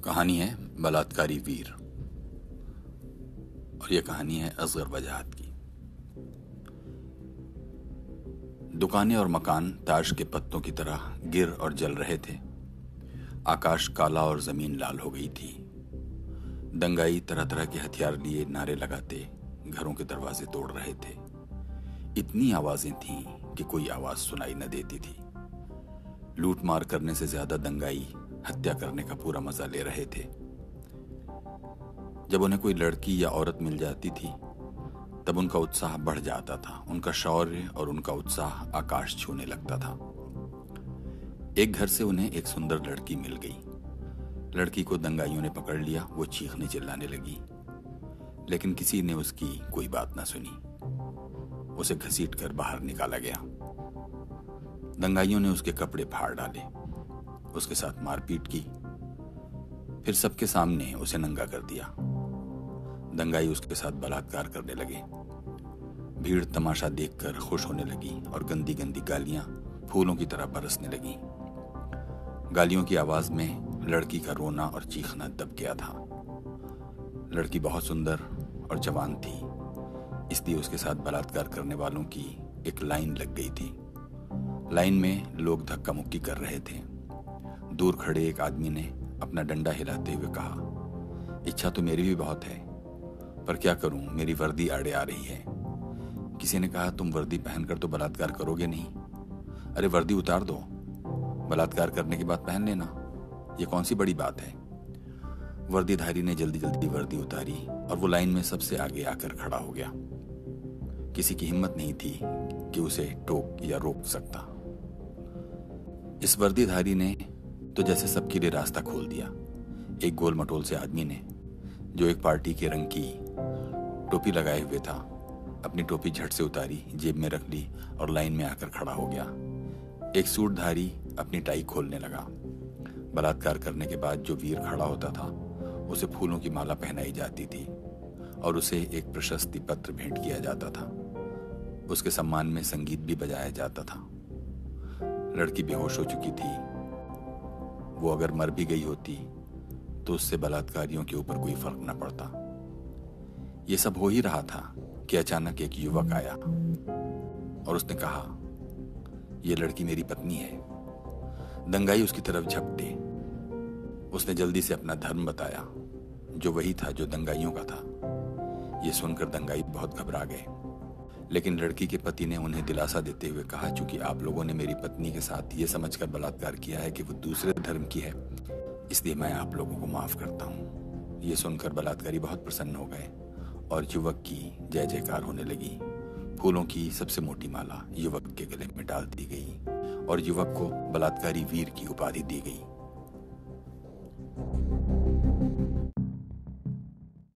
कहानी है बलात्कारी वीर। और यह कहानी है असगर वजाहत की। दुकानें और मकान ताश के पत्तों की तरह गिर और जल रहे थे। आकाश काला और जमीन लाल हो गई थी। दंगाई तरह तरह के हथियार लिए नारे लगाते घरों के दरवाजे तोड़ रहे थे। इतनी आवाजें थीं कि कोई आवाज सुनाई न देती थी। लूट मार करने से ज्यादा दंगाई हत्या करने का पूरा मजा ले रहे थे। जब उन्हें कोई लड़की या औरत मिल जाती थी तब उनका उत्साह बढ़ जाता था। उनका शौर्य और उनका उत्साह आकाश छूने लगता था। एक घर से उन्हें एक सुंदर लड़की मिल गई। लड़की को दंगाइयों ने पकड़ लिया। वो चीखने चिल्लाने लगी, लेकिन किसी ने उसकी कोई बात न सुनी। उसे घसीटकर बाहर निकाला गया। दंगाइयों ने उसके कपड़े फाड़ डाले, उसके साथ मारपीट की, फिर सबके सामने उसे नंगा कर दिया। दंगाई उसके साथ बलात्कार करने लगे। भीड़ तमाशा देखकर खुश होने लगी और गंदी गंदी गालियां फूलों की तरह बरसने लगी। गालियों की आवाज में लड़की का रोना और चीखना दब गया था। लड़की बहुत सुंदर और जवान थी, इसलिए उसके साथ बलात्कार करने वालों की एक लाइन लग गई थी। लाइन में लोग धक्का मुक्की कर रहे थे। दूर खड़े एक आदमी ने अपना डंडा हिलाते हुए कहा, इच्छा तो मेरी भी बहुत है, पर क्या करूं, मेरी वर्दी आड़े आ रही है। किसी ने कहा, तुम वर्दी पहनकर तो बलात्कार करोगे नहीं। अरे वर्दी उतार दो, बलात्कार करने के बाद पहन लेना, ये कौन सी बड़ी बात है। वर्दीधारी ने जल्दी जल्दी वर्दी उतारी और वो लाइन में सबसे आगे आकर खड़ा हो गया। किसी की हिम्मत नहीं थी कि उसे टोक या रोक सकता। इस वर्दीधारी ने तो जैसे सबके लिए रास्ता खोल दिया। एक गोल मटोल से आदमी ने, जो एक पार्टी के रंग की टोपी लगाए हुए था, अपनी टोपी झट से उतारी, जेब में रख ली और लाइन में आकर खड़ा हो गया। एक सूटधारी अपनी टाई खोलने लगा। बलात्कार करने के बाद जो वीर खड़ा होता था उसे फूलों की माला पहनाई जाती थी और उसे एक प्रशस्ति पत्र भेंट किया जाता था। उसके सम्मान में संगीत भी बजाया जाता था। लड़की बेहोश हो चुकी थी। वो अगर मर भी गई होती तो उससे बलात्कारियों के ऊपर कोई फर्क न पड़ता। ये सब हो ही रहा था कि अचानक एक युवक आया और उसने कहा, ये लड़की मेरी पत्नी है। दंगाई उसकी तरफ झपटे। उसने जल्दी से अपना धर्म बताया, जो वही था जो दंगाइयों का था। ये सुनकर दंगाई बहुत घबरा गए, लेकिन लड़की के पति ने उन्हें दिलासा देते हुए कहा, चूंकि आप लोगों ने मेरी पत्नी के साथ ये समझकर बलात्कार किया है कि वो दूसरे धर्म की है, इसलिए मैं आप लोगों को माफ करता हूँ। ये सुनकर बलात्कारी बहुत प्रसन्न हो गए और युवक की जय जयकार होने लगी। फूलों की सबसे मोटी माला युवक के गले में डाल दी गई और युवक को बलात्कारी वीर की उपाधि दी गई।